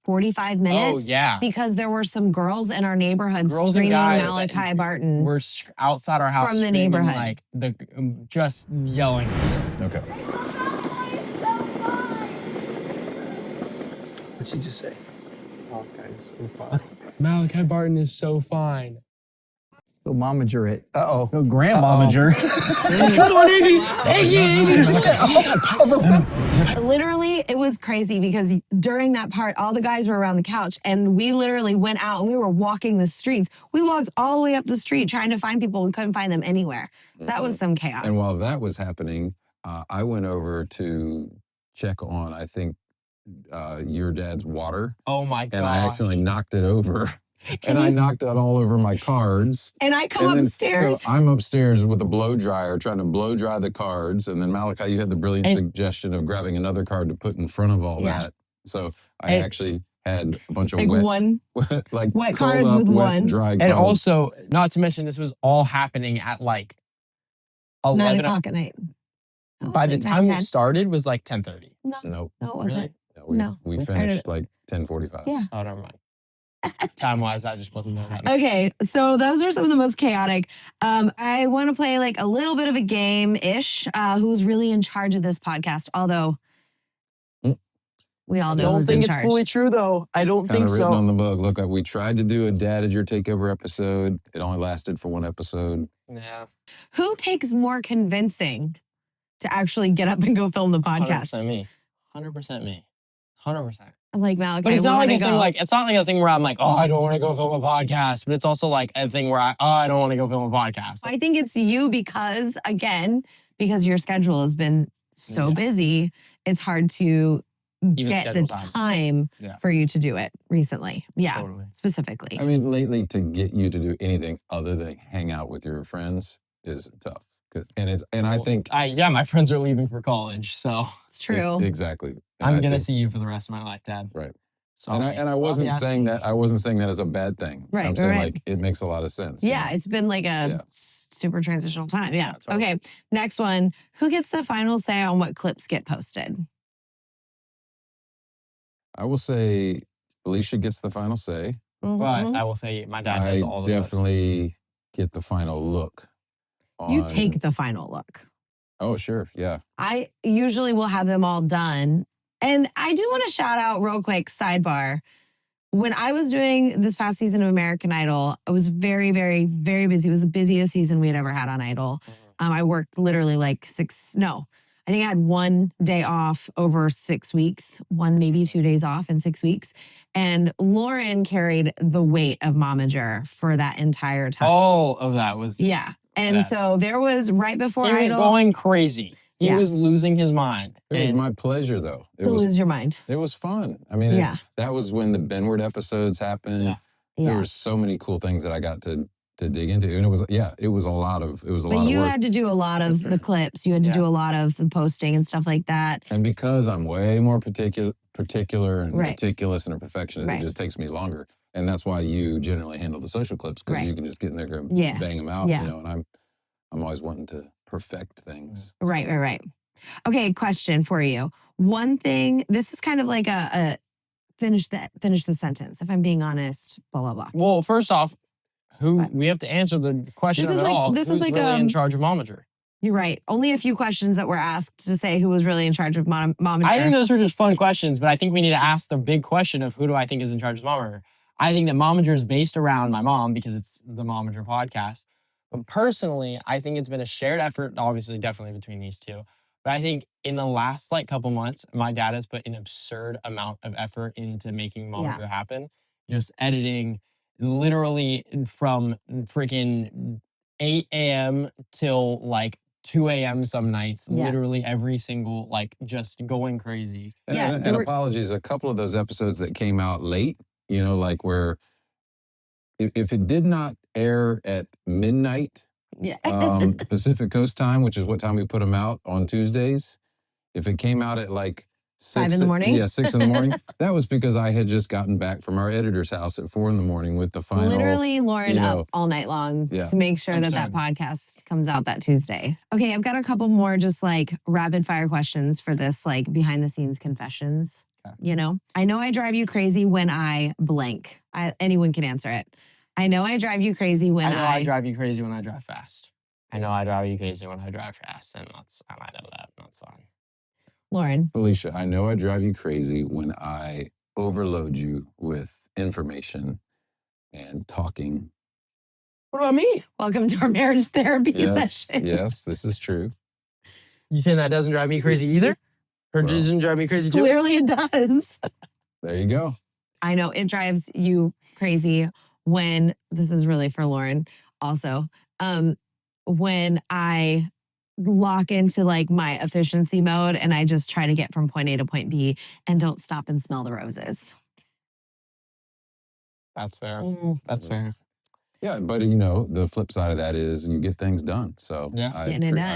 45 minutes. Oh, yeah. Because there were some girls in our neighborhood Girls and screaming guys Malachi Barton. We're outside our house From the screaming, neighborhood. like just yelling. Okay. What'd she just say? Oh, guys, we're fine. Malachi Barton is so fine. Go momager it. Go grandmomager. Literally, it was crazy because during that part, all the guys were around the couch and we literally went out and we were walking the streets. We walked all the way up the street trying to find people and couldn't find them anywhere. That was some chaos. And while that was happening, I went over to check on, I think, your dad's water. Oh my god! And I accidentally knocked it over. And I knocked that all over my cards. And I come upstairs. So I'm upstairs with a blow dryer trying to blow dry the cards. And then Malachi, you had the brilliant suggestion of grabbing another card to put in front of all that. So I actually had a bunch of like wet, one, like wet curled cards up, with wet, one. dry And cards. also, not to mention, this was all happening at like 9 11 o'clock at night. By the time we started, was like 10:30. No, Nope. no, it wasn't. No, we started finished at- like 10:45. Yeah. Oh, never mind. Time-wise, I just wasn't there that night. Okay, so those are some of the most chaotic. I want to play like a little bit of a game-ish. Who's really in charge of this podcast? Although we all I know don't who's think in it's charge. fully true, though. I don't Kind think of written so. on the book. Look, we tried to do a Dad Is Your Takeover episode. It only lasted for one episode. Yeah. Who takes more convincing to actually get up and go film the podcast? 100% me. 100% me. 100%. I'm like, Malachi, But it's not like a thing go. like it's not like a thing where I'm like, oh, I don't want to go film a podcast. But it's also like a thing where I don't want to go film a podcast. I think it's you because, again, because your schedule has been so busy, it's hard to Even get the schedule time Yeah. for you to do it recently. Yeah, Totally. specifically. I mean, lately to get you to do anything other than hang out with your friends is tough. I think yeah, my friends are leaving for college, so it's true. Exactly. And I'm I gonna think- see you for the rest of my life, Dad. Right. So And I wasn't yeah. saying that. I wasn't saying that as a bad thing. Right, I'm saying right. like it makes a lot of sense. Yeah, it's been like a super transitional time. Yeah. totally. Okay. Next one. Who gets the final say on what clips get posted? I will say Felicia gets the final say. Mm-hmm. But I will say my dad does all the clips. definitely get the final look. You on- take the final look. Oh, sure. Yeah. I usually will have them all done. And I do want to shout out real quick, sidebar. When I was doing this past season of American Idol, I was very, very, very busy. It was the busiest season we had ever had on Idol. I worked literally like I think I had 1 day off over 6 weeks, 1, maybe 2 days off in 6 weeks. And Loren carried the weight of Momager for that entire time. All of that was Yeah. And Yeah. so there was right before he was Idol. going crazy. He Yeah. was losing his mind. It was And my pleasure, though. It to was. lose your mind. It was fun. I mean, Yeah. that was when the Benward episodes happened. Yeah. There Yeah. were so many cool things that I got to dig into, and it was a lot of But you had to do a lot of the clips. You had to do a lot of the posting and stuff like that. And because I'm way more particular and Right. meticulous and a perfectionist, Right. it just takes me longer. And that's why you generally handle the social clips, because Right. you can just get in there and Yeah. bang them out. Yeah. You know, and I'm always wanting to perfect things. Right. Okay, question for you. One thing, this is kind of like a finish the sentence. If I'm being honest, blah, blah, blah. well, first off, we have to answer the question This of is it like- all. this is Who's like, really in charge of Momager? You're right. Only a few questions that were asked to say who was really in charge of mom and I think dad. those were just fun questions, but I think we need to ask the big question of who do I think is in charge of Momager? I think that Momager is based around my mom because it's the Momager podcast. But personally, I think it's been a shared effort, obviously, definitely between these two. But I think in the last couple months, my dad has put an absurd amount of effort into making Momager happen. Just editing, literally from freaking 8 a.m. till 2 a.m. some nights, Yeah. literally every single, just going crazy. And apologies, a couple of those episodes that came out late, where if it did not air at midnight Yeah. Pacific Coast time, which is what time we put them out on Tuesdays. If it came out at like 5 in the morning? Yeah, 6 in the morning. That was because I had just gotten back from our editor's house at 4 in the morning with the final. Literally, Loren up all night long to make sure that podcast comes out that Tuesday. Okay, I've got a couple more just like rapid fire questions for this like behind the scenes confessions. You know, I know I drive you crazy when I blank. Anyone can answer it. I know I drive you crazy when I drive you crazy when I drive fast. I know I drive you crazy when I drive fast, and I know that. That's fine. Loren. Felicia, I know I drive you crazy when I overload you with information and talking. What about me? Welcome to our marriage therapy session. Yes, this is true. You saying that doesn't drive me crazy either? Or doesn't drive me crazy too? Clearly it does. There you go. I know it drives you crazy when, this is really for Loren also, when I lock into like my efficiency mode and I just try to get from point A to point B and don't stop and smell the roses. That's fair. That's fair. Yeah, but you know, the flip side of that is you get things done. So I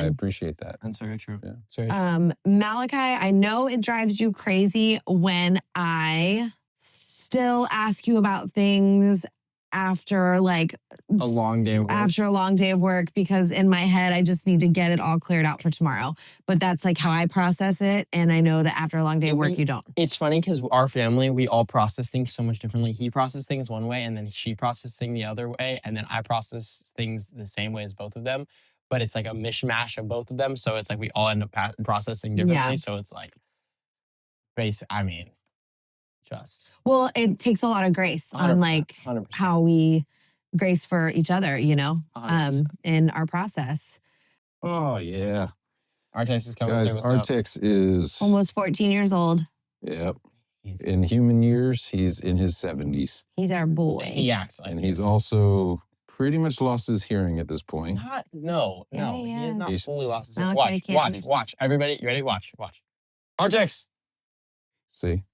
appreciate that. That's very true. Yeah. It's very true. Malachi, I know it drives you crazy when I still ask you about things after like a long day of work. After a long day of work, because in my head, I just need to get it all cleared out for tomorrow. But that's like how I process it. And I know that after a long day of work, you don't. It's funny because our family, we all process things so much differently. He processes things one way and then she processes things the other way. And then I process things the same way as both of them. But it's like a mishmash of both of them. So it's like we all end up processing differently. Yeah. So it's like, Well, it takes a lot of grace on like 100%. how we grace for each other, you know, 100%. in our process. Oh, yeah. Artex is coming. Guys, Artex is almost 14 years old. Yep. In human years, he's in his 70s. He's our boy. He acts like And he's also pretty much lost his hearing at this point. No. He has not fully lost his hearing. Malachi Watch. Everybody, you ready? Watch. Artex. See?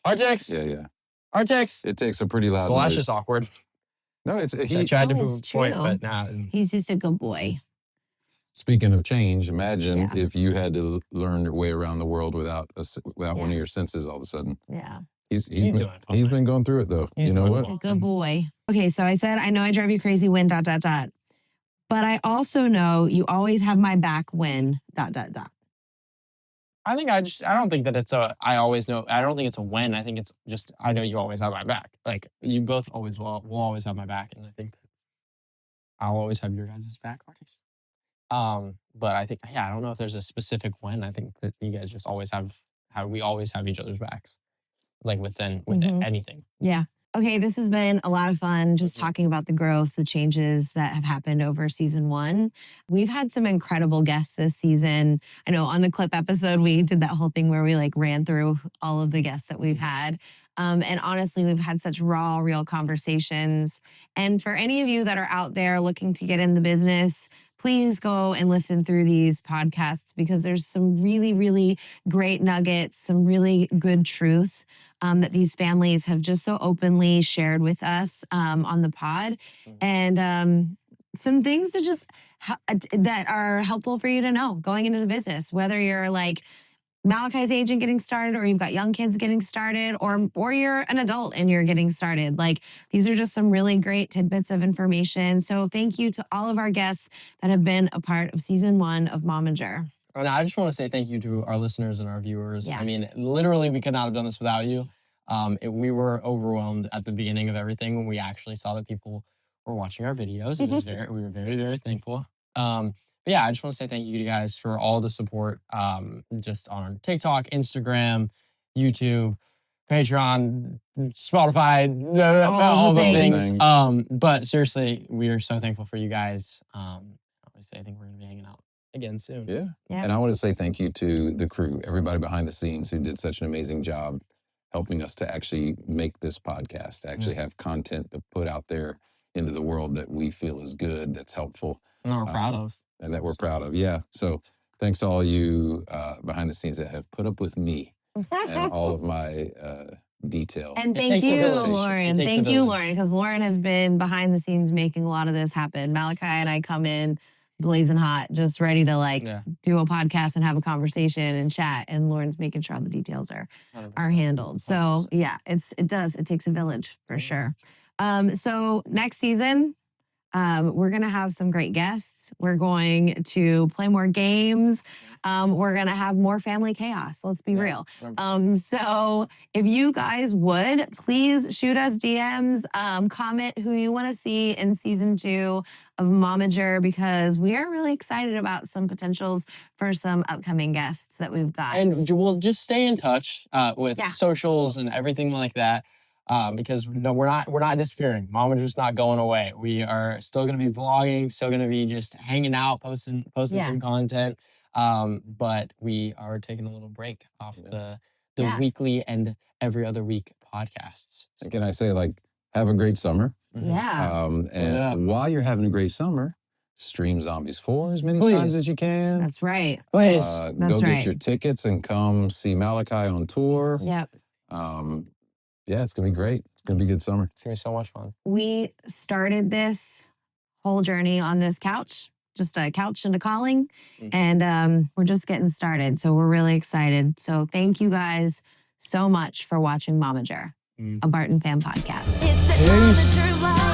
Artex. Yeah. Artex. It takes a pretty loud Well, that's noise. just awkward. No, I tried to prove a point, but now he's just a good boy. Speaking of change, imagine if you had to learn your way around the world without one of your senses all of a sudden. Yeah. He's been going through it though. You know what? He's a good boy. Okay, so I said, I know I drive you crazy when ... But I also know you always have my back when ... I don't think that it's I always know. I don't think it's a when. I think it's just, I know you always have my back. Like you both always will always have my back. And I think that I'll always have your guys' back, artists. But I think, I don't know if there's a specific when. I think that you guys just always we always have each other's backs. Like with anything. Yeah. Okay, this has been a lot of fun just talking about the growth, the changes that have happened over season 1. We've had some incredible guests this season. I know on the clip episode, we did that whole thing where we like ran through all of the guests that we've had. And honestly, we've had such raw, real conversations. And for any of you that are out there looking to get in the business, please go and listen through these podcasts because there's some really, really great nuggets, some really good truth that these families have just so openly shared with us on the pod. And some things to just that are helpful for you to know going into the business, whether you're like Malachi's age and getting started, or you've got young kids getting started, or you're an adult and you're getting started. Like these are just some really great tidbits of information. So thank you to all of our guests that have been a part of season 1 of Momager. And I just want to say thank you to our listeners and our viewers. Yeah. I mean, literally, we could not have done this without you. We were overwhelmed at the beginning of everything when we actually saw that people were watching our videos. It was we were very, very thankful. But yeah, I just want to say thank you to you guys for all the support, just on TikTok, Instagram, YouTube, Patreon, Spotify, all the things. But seriously, we are so thankful for you guys. Obviously, I think we're going to be hanging out again soon. Yeah. And I want to say thank you to the crew, everybody behind the scenes who did such an amazing job helping us to actually make this podcast, to actually have content to put out there into the world that we feel is good, that's helpful. And we're proud of. And that we're proud of. Yeah. So thanks to all you behind the scenes that have put up with me and all of my detail. And It thank takes a you, village. It Loren. takes a Thank you, village. Loren, because Loren has been behind the scenes making a lot of this happen. Malachi and I come in blazing hot, just ready to like do a podcast and have a conversation and chat. And Lauren's making sure all the details are handled. So yeah, it takes a village for sure. So next season, we're going to have some great guests. We're going to play more games. We're going to have more family chaos. Let's be real. So if you guys would, please shoot us DMs, comment who you want to see in season 2 of MOMager, because we are really excited about some potentials for some upcoming guests that we've got. And we'll just stay in touch with socials and everything like that. Because no, we're not disappearing. MOMager's not going away. We are still going to be vlogging, still going to be just hanging out, posting some content. But we are taking a little break off the weekly and every other week podcasts. So can I say, like, have a great summer? Yeah. And while you're having a great summer, stream Zombies 4 as many times as you can. That's right. Please. Go get your tickets and come see Malachi on tour. Yep. Yeah, it's going to be great. It's going to be a good summer. It's going to be so much fun. We started this whole journey on this couch, just a couch and a calling. And we're just getting started. So we're really excited. So thank you guys so much for watching MOMager, a Barton Fam podcast. It's that MOMager life.